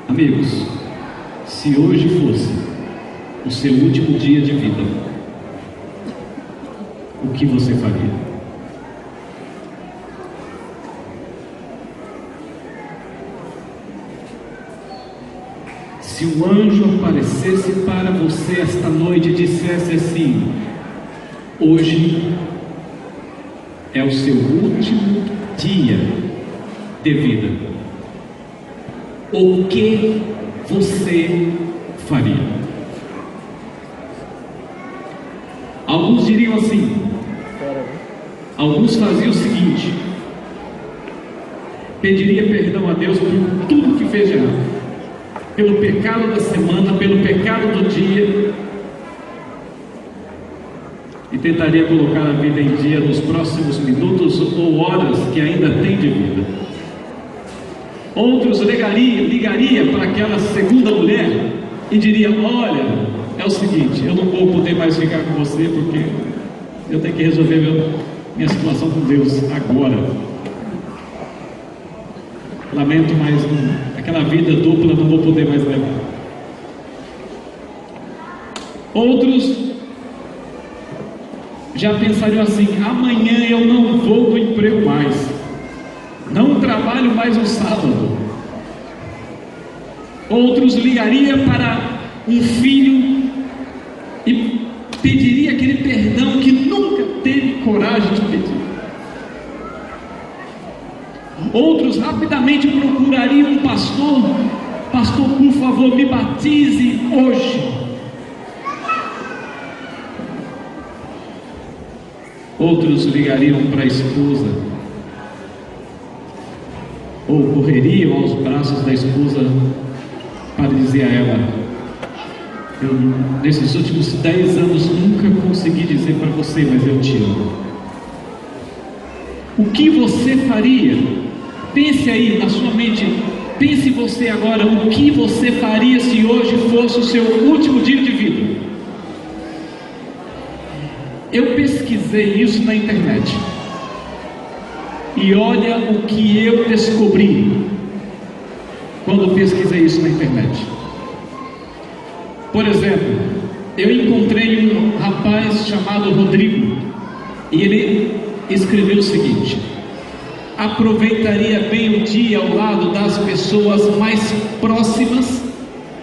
Amigos, se hoje fosse o seu último dia de vida, o que você faria? Se o anjo aparecesse para você esta noite e dissesse assim: hoje é o seu último dia de vida, o que você faria? Alguns diriam assim, alguns faziam o seguinte: pediria perdão a Deus por tudo que fez de errado, pelo pecado da semana, pelo pecado do dia, e tentaria colocar a vida em dia nos próximos minutos ou horas que ainda tem de vida. Outros ligaria para aquela segunda mulher e diria: olha, é o seguinte, eu não vou poder mais ficar com você porque eu tenho que resolver minha situação com Deus agora. Lamento, mas aquela vida dupla não vou poder mais levar. Outros já pensariam assim: amanhã eu não vou no emprego mais, não trabalho mais no sábado. Outros ligariam para um filho e pediria aquele perdão que nunca teve coragem de pedir. Outros rapidamente procurariam um pastor: pastor, por favor, me batize hoje. Outros ligariam para a esposa, ou correriam aos braços da esposa para dizer a ela: eu nesses últimos 10 anos nunca consegui dizer para você, mas eu te amo. O que você faria? Pense aí na sua mente, pense você agora, o que você faria se hoje fosse o seu último dia de vida? Eu pesquisei isso na internet e olha o que eu descobri quando pesquisei isso na internet. Por exemplo, eu encontrei um rapaz chamado Rodrigo e ele escreveu o seguinte: aproveitaria bem o dia ao lado das pessoas mais próximas,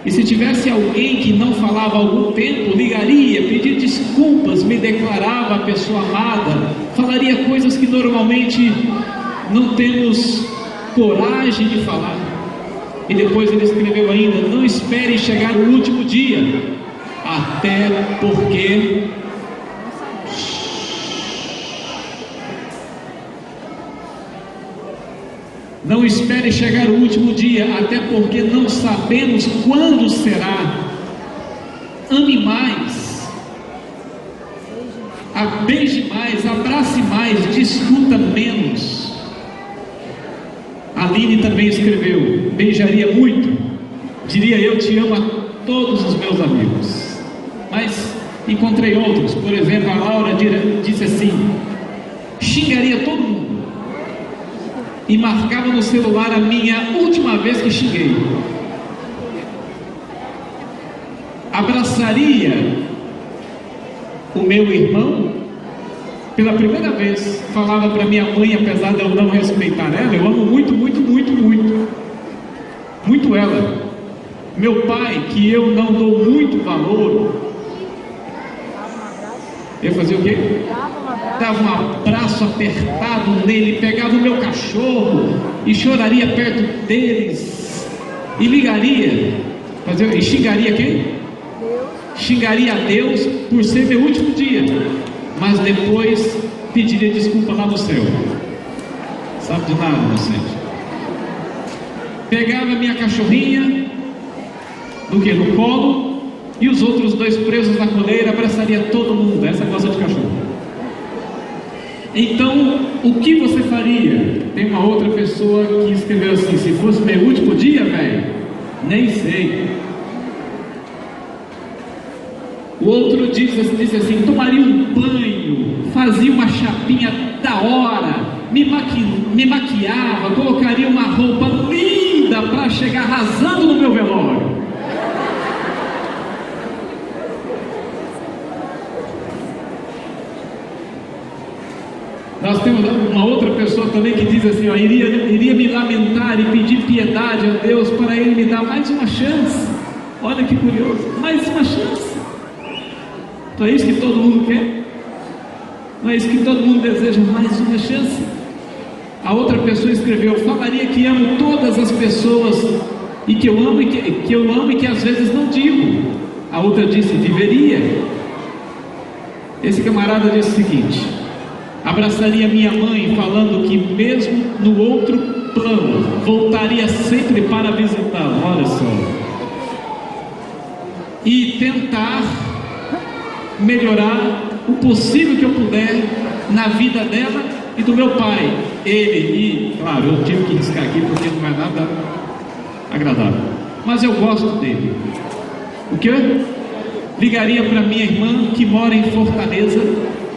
e se tivesse alguém que não falava há algum tempo, ligaria, pedir desculpas, me declarava a pessoa amada, falaria coisas que normalmente não temos coragem de falar. E depois ele escreveu ainda: não espere chegar o último dia, até porque não espere chegar o último dia, até porque não sabemos quando será. Ame mais, beije mais, abrace mais, discuta menos. Aline também escreveu: beijaria muito, diria eu te amo a todos os meus amigos. Mas encontrei outros, por exemplo, a Laura disse assim: xingaria todo mundo e marcava no celular a minha última vez que xinguei. Abraçaria o meu irmão pela primeira vez. Falava para minha mãe, apesar de eu não respeitar ela, eu amo muito, muito, muito, muito, muito ela. Meu pai, que eu não dou muito valor, eu fazia o quê? Dava um abraço apertado nele, pegava o meu cachorro e choraria perto deles, e ligaria, e xingaria quem? Deus. Xingaria a Deus por ser meu último dia, mas depois pediria desculpa lá no céu. Sabe de nada, inocente. Pegava minha cachorrinha no colo, e os outros dois presos na coleira, abraçaria todo mundo. Essa gosta de cachorro. Então, o que você faria? Tem uma outra pessoa que escreveu assim: se fosse meu último dia, velho, nem sei. O outro disse assim: tomaria um banho, fazia uma chapinha da hora, me maquiava, colocaria uma roupa linda para chegar arrasando no meu velório. Nós temos uma outra pessoa também que diz assim, ó, iria me lamentar e pedir piedade a Deus para Ele me dar mais uma chance. Olha que curioso, mais uma chance. Então é isso que todo mundo quer? Não é isso que todo mundo deseja, mais uma chance? A outra pessoa escreveu, falaria que amo todas as pessoas e que eu amo e que às vezes não digo. A outra disse, viveria. Esse camarada disse o seguinte, abraçaria minha mãe falando que mesmo no outro plano voltaria sempre para visitá-la, olha só, e tentar melhorar o possível que eu puder na vida dela e do meu pai. Ele, e claro, eu tive que riscar aqui porque não é nada agradável, mas eu gosto dele. O que? Ligaria para minha irmã que mora em Fortaleza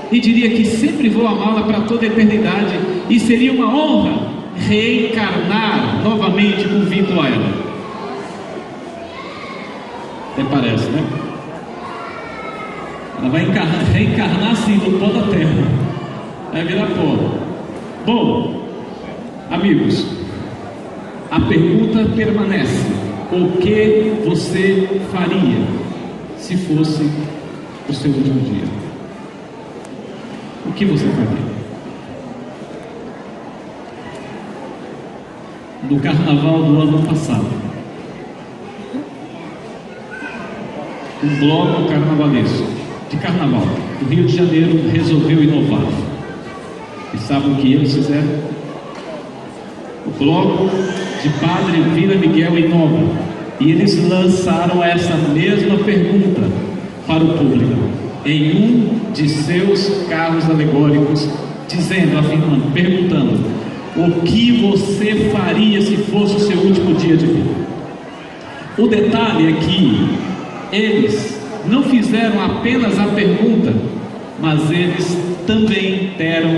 e diria que sempre vou amá-la para toda a eternidade e seria uma honra reencarnar novamente com Vitor a ela. Até parece, né? Ela vai reencarnar assim no pó da terra, vai virar pó. Bom, amigos, a pergunta permanece: o que você faria se fosse o seu último dia? O que você faria? No carnaval do ano passado, um bloco carnavalesco de carnaval do Rio de Janeiro resolveu inovar. E sabem o que eles fizeram? O bloco de Padre Vila Miguel inova, e eles lançaram essa mesma pergunta para o público em um de seus carros alegóricos, dizendo, afirmando, perguntando: o que você faria se fosse o seu último dia de vida? O detalhe é que eles não fizeram apenas a pergunta, mas eles também deram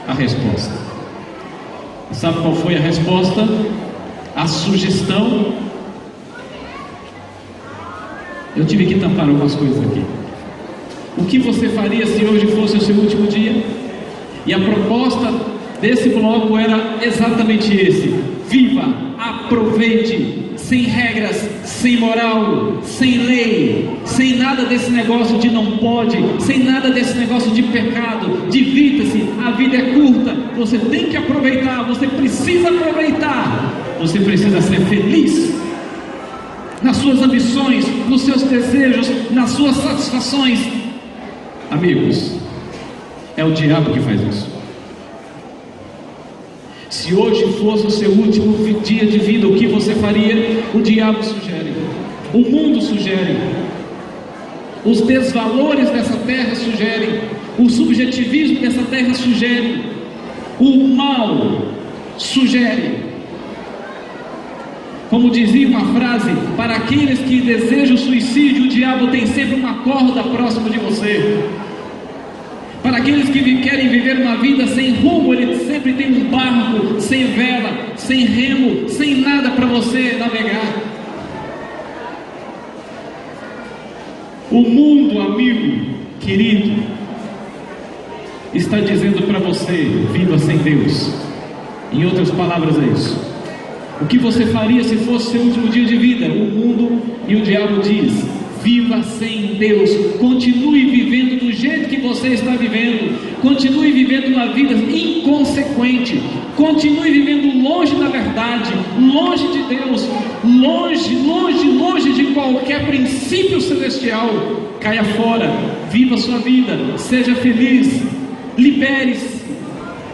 a resposta. E sabe qual foi a resposta? A sugestão. Eu tive que tampar algumas coisas aqui. O que você faria se hoje fosse o seu último dia? E a proposta desse bloco era exatamente esse: viva, aproveite, sem regras, sem moral, sem lei, sem nada desse negócio de não pode, sem nada desse negócio de pecado. Divirta-se, a vida é curta, você tem que aproveitar, você precisa aproveitar, você precisa ser feliz nas suas ambições, nos seus desejos, nas suas satisfações. Amigos, é o diabo que faz isso. Se hoje fosse o seu último dia de vida, o que você faria? O diabo sugere, o mundo sugere, os desvalores dessa terra sugerem, o subjetivismo dessa terra sugere, o mal sugere. Como dizia uma frase, para aqueles que desejam suicídio, o diabo tem sempre uma corda próximo de você. Para aqueles que querem viver uma vida sem rumo, ele sempre tem um barco sem vela, sem remo, sem nada para você navegar. O mundo, amigo, querido, está dizendo para você: viva sem Deus. Em outras palavras é isso. O que você faria se fosse seu último dia de vida? O mundo e o diabo diz: viva sem Deus, continue vivendo do jeito que você está vivendo, continue vivendo uma vida inconsequente, continue vivendo longe da verdade, longe de Deus, longe de qualquer princípio celestial. Caia fora, viva a sua vida, seja feliz, libere-se.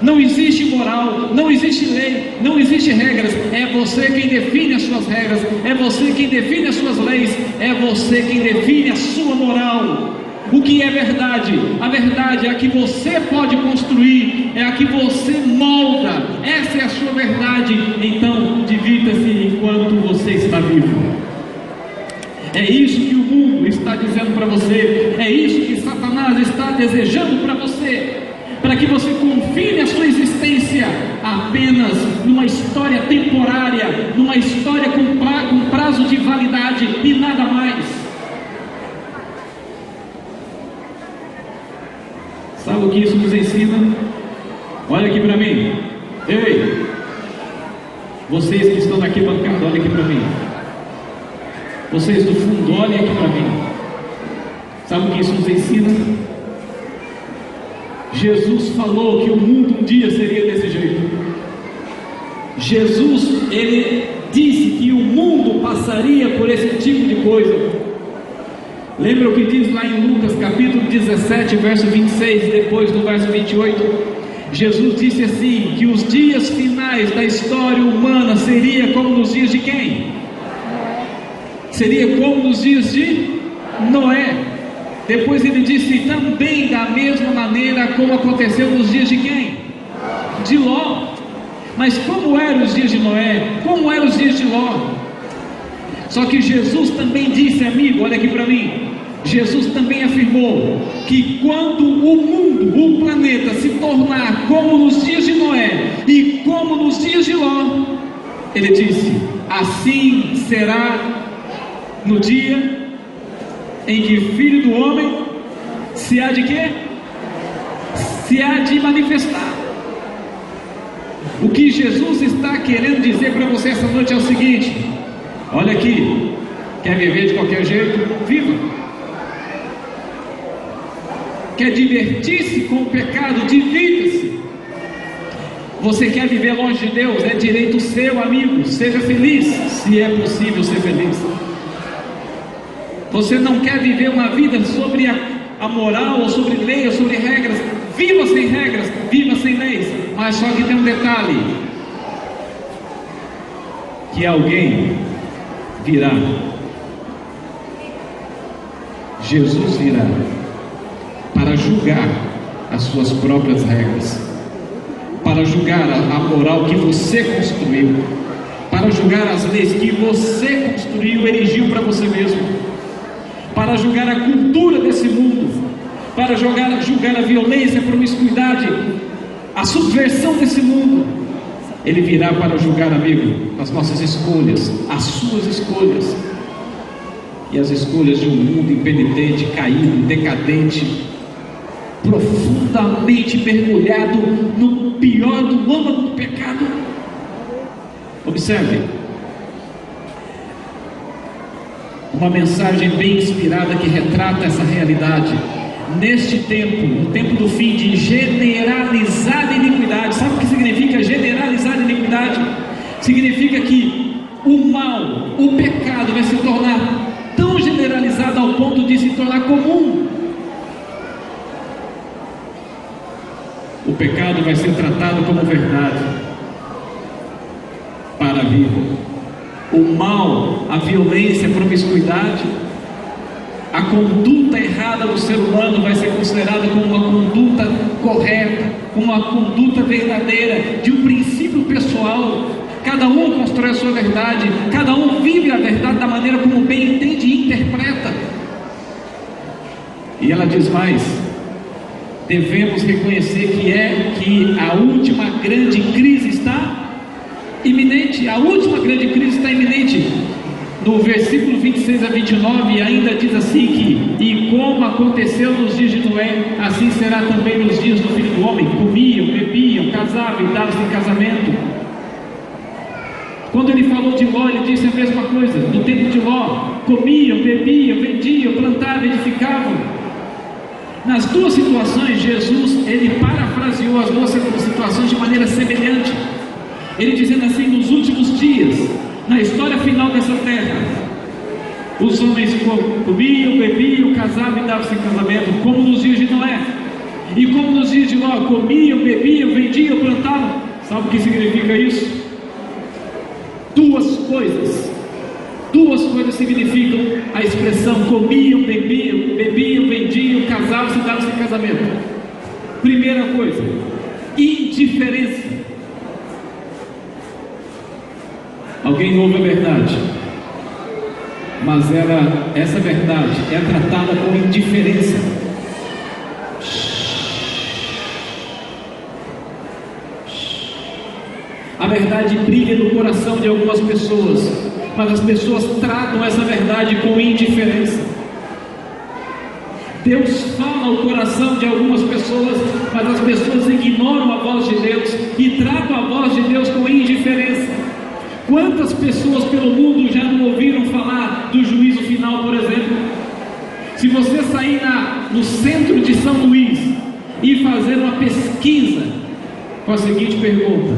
Não existe moral, não existe lei, não existe regras. É você quem define as suas regras, é você quem define as suas leis, é você quem define a sua moral. O que é verdade? A verdade é a que você pode construir, é a que você molda. Essa é a sua verdade. Então, divirta-se enquanto você está vivo. É isso que o mundo está dizendo para você, é isso que Satanás está desejando para você, para que você confine a sua existência a apenas numa história temporária, numa história com prazo de validade e nada mais. Sabe o que isso nos ensina? Olha aqui para mim. Ei, vocês que estão aqui bancada, olha aqui para mim. Vocês do fundo, olhem aqui para mim. Sabe o que isso nos ensina? Jesus falou que o mundo um dia seria desse jeito. Jesus, ele disse que o mundo passaria por esse tipo de coisa. Lembra o que diz lá em Lucas capítulo 17, verso 26, depois do verso 28? Jesus disse assim, que os dias finais da história humana seria como nos dias de quem? Seria como nos dias de Noé. Depois ele disse também da mesma maneira como aconteceu nos dias de quem? De Ló. Mas como eram os dias de Noé? Como eram os dias de Ló? Só que Jesus também disse, amigo, olha aqui para mim. Jesus também afirmou que quando o mundo, o planeta se tornar como nos dias de Noé e como nos dias de Ló, ele disse, assim será no dia em que o Filho do Homem se há de quê? Se há de manifestar. O que Jesus está querendo dizer para você essa noite é o seguinte: olha aqui, quer viver de qualquer jeito? Viva. Quer divertir-se com o pecado? Divirta-se. Você quer viver longe de Deus? É direito seu, amigo. Seja feliz, se é possível ser feliz. Você não quer viver uma vida sobre a moral, ou sobre lei, ou sobre regras? Viva sem regras, viva sem leis. Mas só que tem um detalhe: que alguém virá. Jesus virá para julgar as suas próprias regras, para julgar a moral que você construiu, para julgar as leis que você construiu, erigiu para você mesmo, para julgar a cultura desse mundo, para julgar a violência, a promiscuidade, a subversão desse mundo. Ele virá para julgar, amigo, as nossas escolhas, as suas escolhas, e as escolhas de um mundo impenitente, caído, decadente, profundamente mergulhado no pior do âmago do pecado. Observe, uma mensagem bem inspirada que retrata essa realidade. Neste tempo, no tempo do fim, de generalizada iniquidade. Sabe o que significa generalizada iniquidade? Significa que o mal, o pecado vai se tornar tão generalizado ao ponto de se tornar comum. O pecado vai ser tratado como verdade para a vida. O mal, a violência, a promiscuidade, a conduta errada do ser humano vai ser considerada como uma conduta correta, como uma conduta verdadeira, de um princípio pessoal. Cada um constrói a sua verdade, cada um vive a verdade da maneira como bem entende e interpreta. E ela diz mais: devemos reconhecer que a última grande crise está iminente. A última grande crise está iminente. No versículo 26 a 29 ainda diz assim que: e como aconteceu nos dias de Noé, assim será também nos dias do Filho do Homem. Comiam, bebiam, casavam e davam-se em casamento. Quando ele falou de Ló, ele disse a mesma coisa. No tempo de Ló, comiam, bebiam, vendiam, plantavam, edificavam. Nas duas situações, Jesus, ele parafraseou as duas situações de maneira semelhante. Ele dizendo assim: nos últimos dias, na história final dessa terra, os homens comiam, bebiam, casavam e davam-se em casamento, como nos dias de Noé. E como nos dias de Ló, comiam, bebiam, vendiam, plantavam. Sabe o que significa isso? Duas coisas significam a expressão comiam, bebiam, vendiam, casavam-se e davam-se em casamento. Primeira coisa, indiferença. Alguém ouve a verdade, mas essa verdade é tratada com indiferença. verdade brilha no coração de algumas pessoas, mas as pessoas tratam essa verdade com indiferença. Deus fala ao coração de algumas pessoas, mas as pessoas ignoram a voz de Deus e tratam a voz de Deus com indiferença. Quantas pessoas pelo mundo já não ouviram falar do juízo final, por exemplo? Se você sair no centro de São Luís e fazer uma pesquisa com a seguinte pergunta: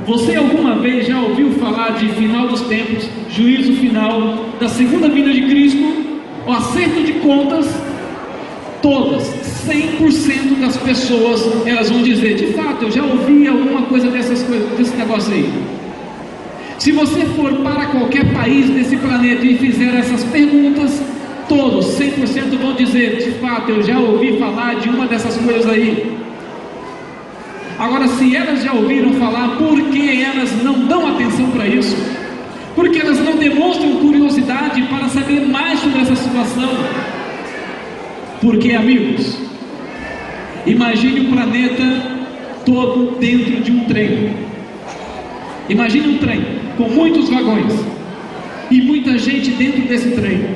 você alguma vez já ouviu falar de final dos tempos, juízo final, da segunda vinda de Cristo, o acerto de contas? Todas, 100% das pessoas, elas vão dizer: de fato, eu já ouvi alguma coisa desse negócio aí. Se você for para qualquer país desse planeta e fizer essas perguntas, todos, 100% vão dizer: de fato, eu já ouvi falar de uma dessas coisas aí. Agora, se elas já ouviram falar, por que elas não dão atenção para isso? Porque elas não demonstram curiosidade para saber mais sobre essa situação? Porque, amigos, imagine um planeta todo dentro de um trem. Imagine um trem com muitos vagões e muita gente dentro desse trem.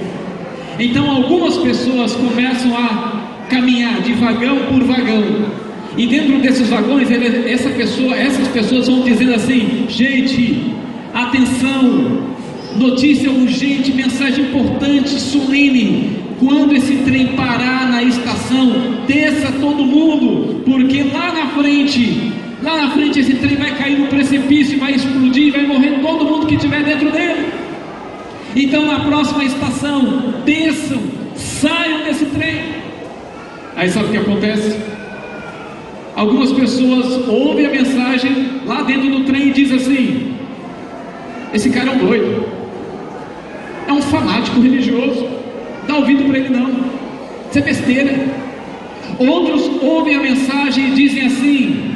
Então algumas pessoas começam a caminhar de vagão por vagão, e dentro desses vagões essas pessoas vão dizendo assim: gente, atenção, notícia urgente, mensagem importante, solene, quando esse trem parar na estação, desça todo mundo, porque lá na frente esse trem vai cair no precipício, vai explodir, vai morrer todo mundo que estiver dentro dele. Então na próxima estação, desçam, saiam desse trem. Aí sabe o que acontece? Algumas pessoas ouvem a mensagem lá dentro do trem e dizem assim: esse cara é um doido, é um fanático religioso, dá ouvido para ele não, isso é besteira. Outros ouvem a mensagem e dizem assim: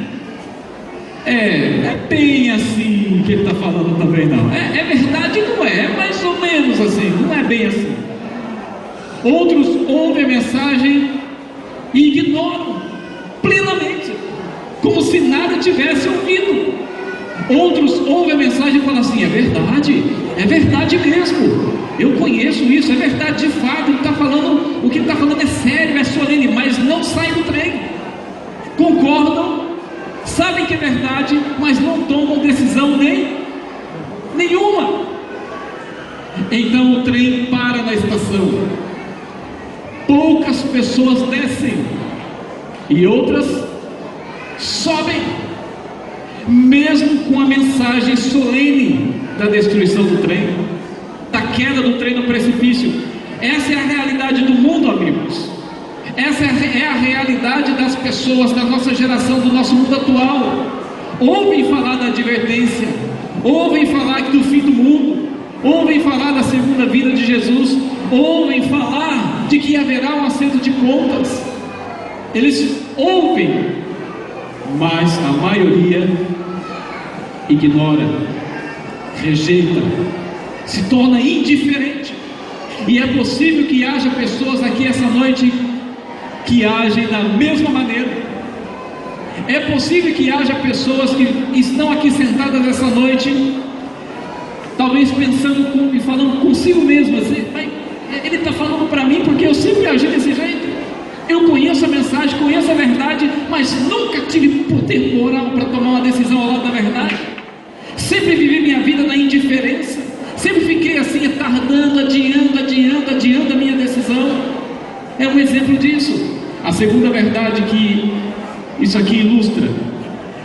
é bem assim que ele está falando também não, é verdade, não é mais ou menos assim, não é bem assim. Outros ouvem a mensagem e ignoram plenamente, como se nada tivesse ouvido. Outros ouvem a mensagem e falam assim: é verdade mesmo, eu conheço isso, é verdade de fato, o que ele está falando é sério, é solene, mas não saem do trem, concordam, sabem que é verdade, mas não tomam decisão nenhuma. Então o trem para na estação, poucas pessoas descem e outras sobem, mesmo com a mensagem solene da destruição do trem, da queda do trem no precipício. Essa é a realidade do mundo, amigos. Essa é a realidade das pessoas da nossa geração, do nosso mundo atual. Ouvem falar da advertência, ouvem falar do fim do mundo, ouvem falar da segunda vinda de Jesus, ouvem falar de que haverá um acerto de contas. Eles ouvem, mas a maioria ignora, rejeita, se torna indiferente. E é possível que haja pessoas aqui essa noite que agem da mesma maneira. É possível que haja pessoas que estão aqui sentadas essa noite, talvez pensando e falando consigo mesmo assim: ele está falando para mim porque eu sempre agi desse jeito. Eu conheço a mensagem, conheço a verdade, mas nunca tive poder moral para tomar uma decisão ao lado da verdade. Sempre vivi minha vida na indiferença, sempre fiquei assim, retardando, adiando a minha decisão. É um exemplo disso. A segunda verdade que isso aqui ilustra: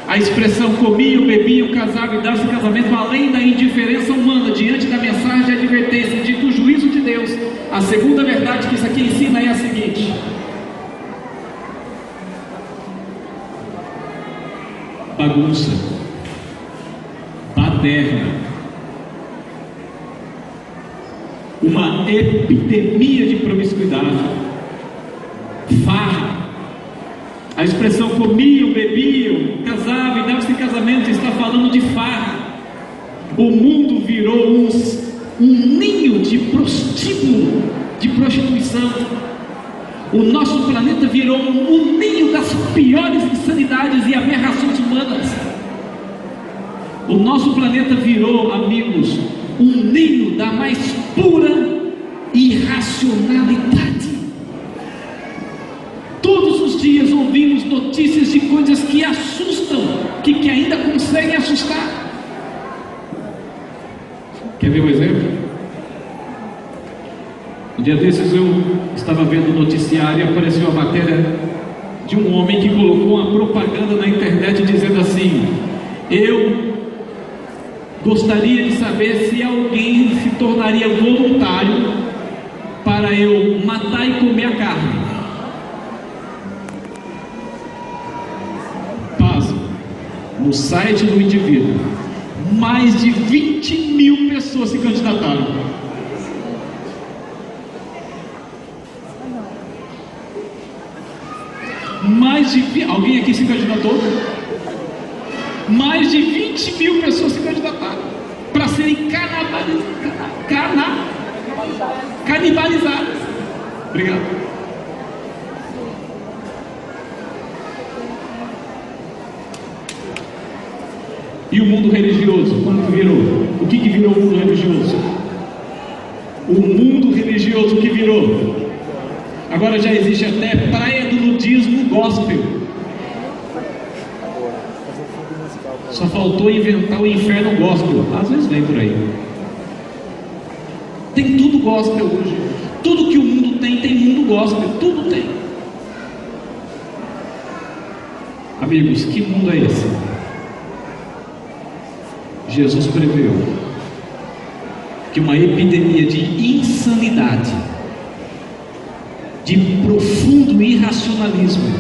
a expressão comiam, bebiam, casavam e davam-se casamento, além da indiferença humana diante da mensagem de advertência e do juízo de Deus. A segunda verdade que isso aqui ensina é a seguinte: bagunça, baderna, uma epidemia de promiscuidade, farra. A expressão comiam, bebiam, casavam e davam-se em casamento está falando de farra. O mundo virou um ninho de prostíbulo, de prostituição. O nosso planeta virou um ninho das piores insanidades e aberrações humanas. O nosso planeta virou, amigos, um ninho da mais pura irracionalidade. Todos os dias ouvimos notícias de coisas que assustam, que ainda conseguem assustar. Quer ver um exemplo? Um dia desses eu estava vendo o noticiário e apareceu a matéria de um homem que colocou uma propaganda na internet dizendo assim: eu gostaria de saber se alguém se tornaria voluntário para eu matar e comer a carne. Pasme, no site do indivíduo, mais de 20 mil pessoas se candidataram. Alguém aqui se candidatou? Mais de 20 mil pessoas se candidataram para serem canibalizadas. Obrigado. E o mundo religioso, como que virou? O que virou o mundo religioso? O mundo religioso que virou? Agora já existe até praia do nudismo gospel. Só faltou inventar o inferno gospel. Às vezes vem por aí. Tem tudo gospel hoje. Tudo que o mundo tem mundo gospel. Tudo tem. Amigos, que mundo é esse? Jesus preveu que uma epidemia de insanidade, de profundo irracionalismo,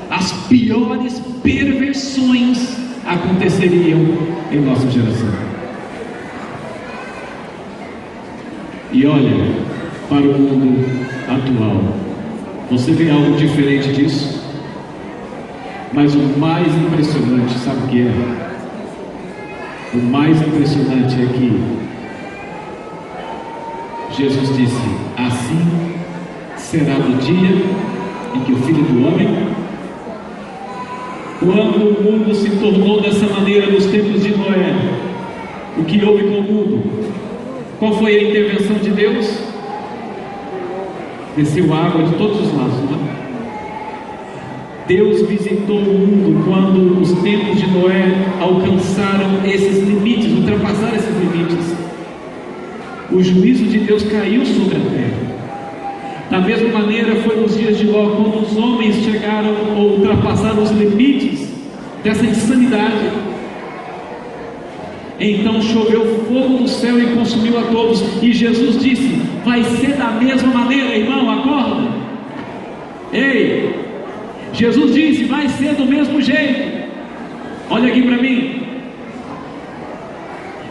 as piores perversões aconteceriam em nossa geração. E olha para o mundo atual. Você vê algo diferente disso? Mas o mais impressionante, sabe o que é? O mais impressionante é que Jesus disse: assim será no dia em que o Filho do Homem, quando o mundo se tornou dessa maneira nos tempos de Noé, o que houve com o mundo? Qual foi a intervenção de Deus? Desceu água de todos os lados, não é? Deus visitou o mundo quando os tempos de Noé alcançaram esses limites, ultrapassaram esses limites. O juízo de Deus caiu sobre a terra. Da mesma maneira foi nos dias de Ló, quando os homens chegaram ou ultrapassaram os limites dessa insanidade. Então choveu fogo do céu e consumiu a todos. E Jesus disse: vai ser da mesma maneira, irmão, acorda. Ei, Jesus disse: vai ser do mesmo jeito. Olha aqui para mim.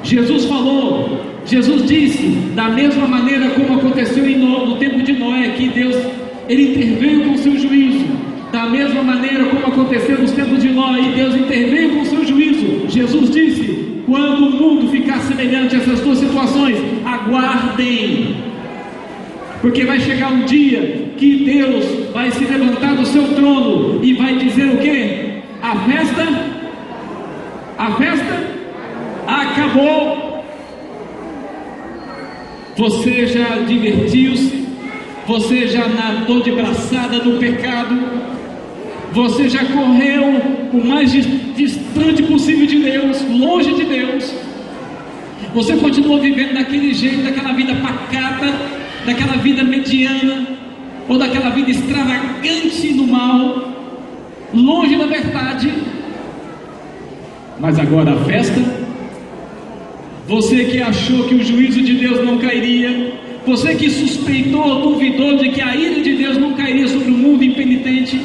Jesus falou, Jesus disse, da mesma maneira como aconteceu no tempo de Noé, que Deus, Ele interveio com o seu juízo. Da mesma maneira como aconteceu nos tempos de Noé, e Deus interveio com o seu juízo. Jesus disse: quando o mundo ficar semelhante a essas duas situações, aguardem, porque vai chegar um dia que Deus vai se levantar do seu trono e vai dizer o quê? A festa acabou. Você já divertiu-se, você já nadou de braçada no pecado, você já correu o mais distante possível de Deus, longe de Deus. Você continua vivendo daquele jeito, daquela vida pacata, daquela vida mediana, ou daquela vida extravagante no mal, longe da verdade. Mas agora a festa, você que achou que o juízo de Deus não cairia, você que suspeitou, duvidou de que a ira de Deus não cairia sobre o mundo impenitente,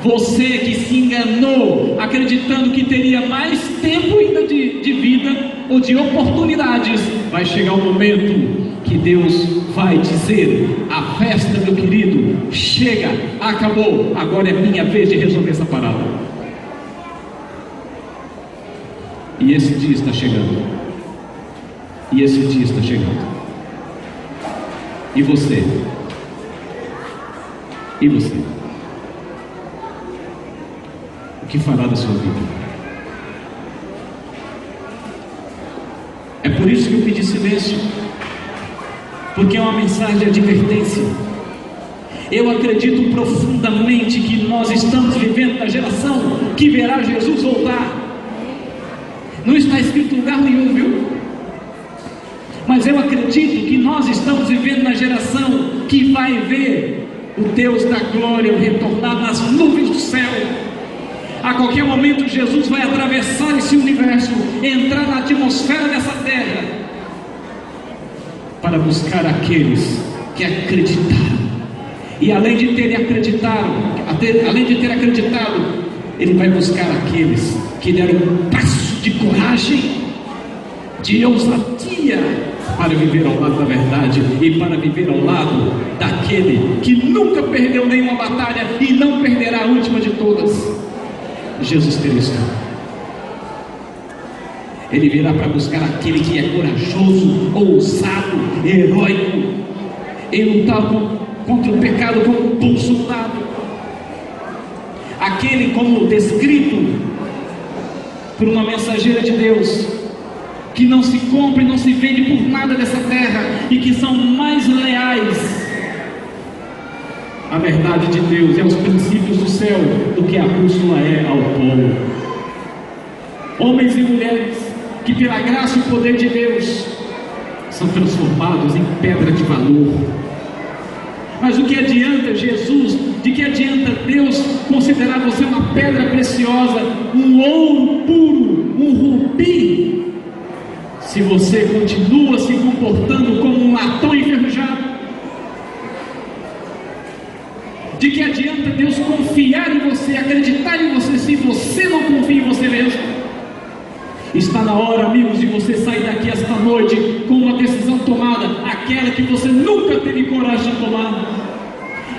você que se enganou, acreditando que teria mais tempo ainda de vida ou de oportunidades, vai chegar um momento que Deus vai dizer: a festa, meu querido, chega, acabou, agora é minha vez de resolver essa parada. E esse dia está chegando. E esse dia está chegando. E você? E você? O que fará da sua vida? isso que eu pedi silêncio, porque é uma mensagem de advertência. Eu acredito profundamente que nós estamos vivendo na geração que verá Jesus voltar. Não está escrito em lugar nenhum, viu? Mas eu acredito que nós estamos vivendo na geração que vai ver o Deus da glória retornar nas nuvens do céu. A qualquer momento Jesus vai atravessar esse universo, entrar na atmosfera dessa terra, para buscar aqueles que acreditaram. E além de ter acreditado, Ele vai buscar aqueles que deram um passo de coragem, de ousadia, para viver ao lado da verdade e para viver ao lado daquele que nunca perdeu nenhuma batalha e não perderá a última de todas, Jesus Cristo. Ele virá para buscar aquele que é corajoso, ousado, heróico, em lutar contra o pecado como um bom soldado, aquele como descrito por uma mensageira de Deus, que não se compra e não se vende por nada dessa terra, e que são mais leais à verdade de Deus e aos princípios do céu do que a bússola é ao povo. Homens e mulheres que pela graça e poder de Deus são transformados em pedra de valor. Mas o que adianta Jesus, de que adianta Deus considerar você uma pedra preciosa, um ouro puro, um rubi, se você continua se comportando como um latão enferrujado? De que adianta Deus confiar em você, acreditar em você, se você não confia em você mesmo? Está na hora, amigos, de você sair daqui esta noite com uma decisão tomada, aquela que você nunca teve coragem de tomar,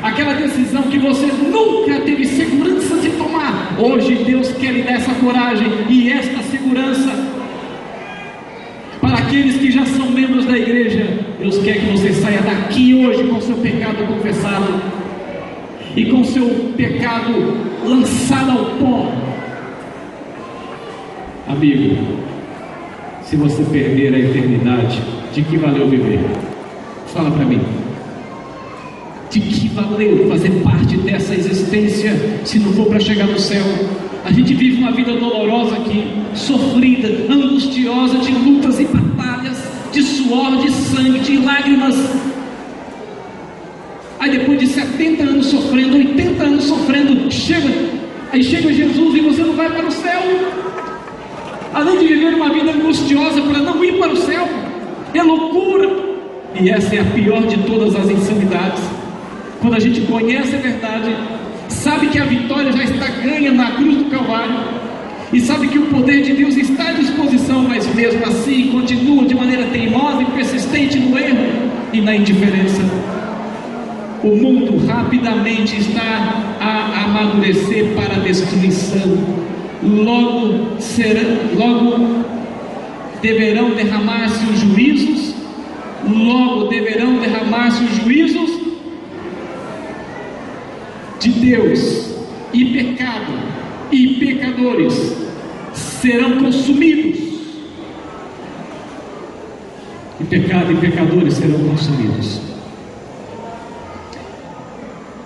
aquela decisão que você nunca teve segurança de tomar. Hoje Deus quer lhe dar essa coragem e esta segurança. Para aqueles que já são membros da igreja, Deus quer que você saia daqui hoje com seu pecado confessado e com seu pecado lançado ao pó. Amigo, se você perder a eternidade, de que valeu viver? Fala para mim. De que valeu fazer parte dessa existência, se não for para chegar no céu? A gente vive uma vida dolorosa aqui, sofrida, angustiosa, de lutas e batalhas, de suor, de sangue, de lágrimas. Aí depois de 70 anos sofrendo, 80 anos sofrendo, chega Jesus e você não vai para o céu. Além de viver uma vida angustiosa para não ir para o céu, é loucura. E essa é a pior de todas as insanidades. Quando a gente conhece a verdade, sabe que a vitória já está ganha na cruz do Calvário, e sabe que o poder de Deus está à disposição, mas mesmo assim continua de maneira teimosa e persistente no erro e na indiferença. O mundo rapidamente está a amadurecer para a destruição. Logo deverão derramar-se os juízos, de Deus, e pecado e pecadores serão consumidos. E pecado e pecadores serão consumidos.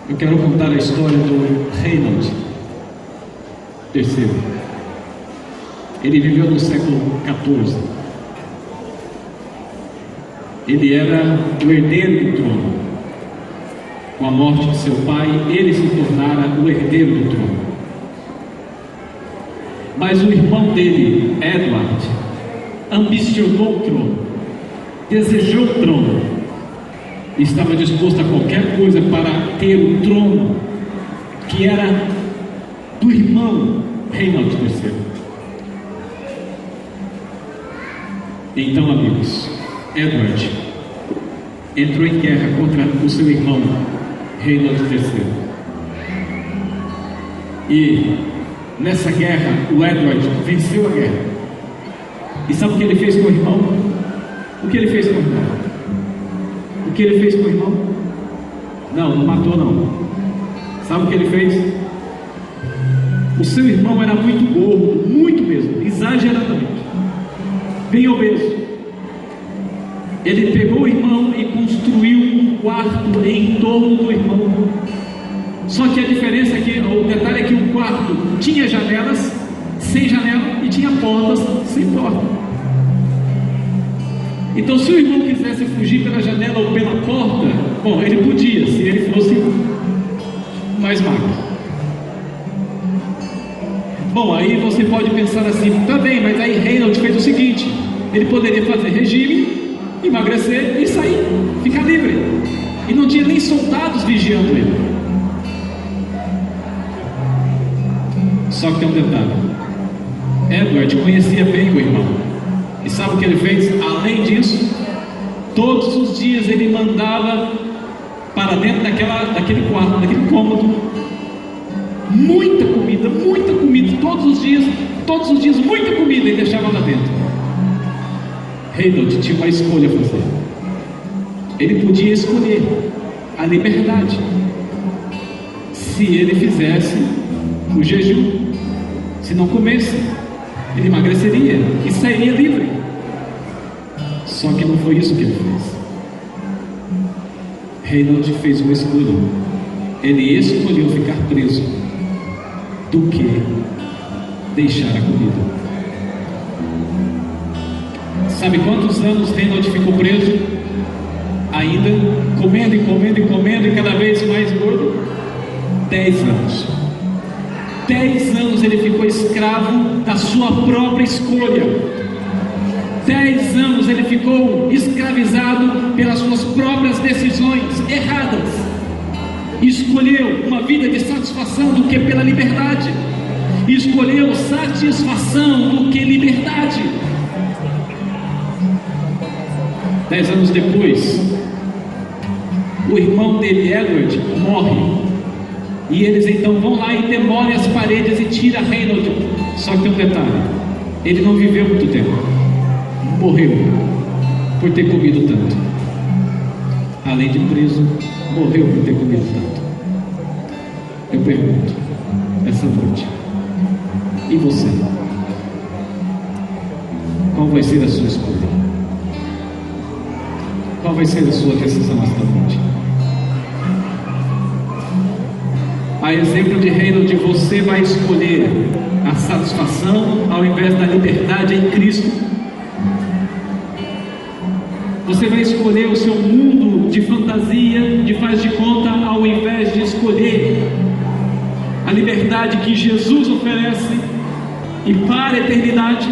Eu quero contar a história do Reinhold III. Ele viveu no século XIV. Ele era o herdeiro do trono. Com a morte de seu pai, ele se tornara o herdeiro do trono. Mas o irmão dele, Edward, ambicionou o trono, desejou o trono, e estava disposto a qualquer coisa para ter o trono, que era do irmão Reinhold III. Então, amigos, Edward entrou em guerra contra o seu irmão Reinhold III. E nessa guerra, o Edward venceu a guerra. E sabe o que ele fez com o irmão? O que ele fez com o irmão? O que ele fez com o irmão? Não matou não. Sabe o que ele fez? O seu irmão era muito gordo, muito mesmo, exageradamente, bem obeso. ele pegou o irmão e construiu um quarto em torno do irmão. Só que a diferença é que, o detalhe é que o quarto tinha janelas sem janela e tinha portas sem porta. Então, se o irmão quisesse fugir pela janela ou pela porta, bom, ele podia, se ele fosse mais magro. Bom, aí você pode pensar assim, tá bem, mas aí Reinhold fez o seguinte: ele poderia fazer regime, emagrecer e sair, ficar livre, e não tinha nem soldados vigiando ele. Só que tem um detalhe: Edward conhecia bem o irmão, e sabe o que ele fez? Além disso, todos os dias ele mandava para dentro daquele quarto, daquele cômodo, muita comida, todos os dias muita comida, e deixava lá dentro. Reinhold tinha uma escolha a fazer. Ele podia escolher a liberdade. Se ele fizesse o jejum, se não comesse, ele emagreceria e sairia livre. Só que não foi isso que ele fez. Reinhold fez uma escolha. Ele escolheu ficar preso do que deixar a comida. Sabe quantos anos Reinhold ficou preso? Ainda comendo e cada vez mais gordo? 10 anos. 10 anos ele ficou escravo da sua própria escolha. 10 anos ele ficou escravizado pelas suas próprias decisões erradas. Escolheu uma vida de satisfação do que pela liberdade. Escolheu satisfação do que liberdade. 10 anos depois, o irmão dele, Edward, morre. E eles então vão lá e demolem as paredes e tiram Reinhold. Só que tem um detalhe: ele não viveu muito tempo. Morreu por ter comido tanto. Além de preso, morreu por ter comido tanto. Eu pergunto, essa noite, e você? Qual vai ser a sua escolha? Qual vai ser a sua decisão esta noite? A exemplo de Reinhold, você vai escolher a satisfação ao invés da liberdade em Cristo. Você vai escolher o seu mundo de fantasia, de faz de conta, ao invés de escolher a liberdade que Jesus oferece e para a eternidade.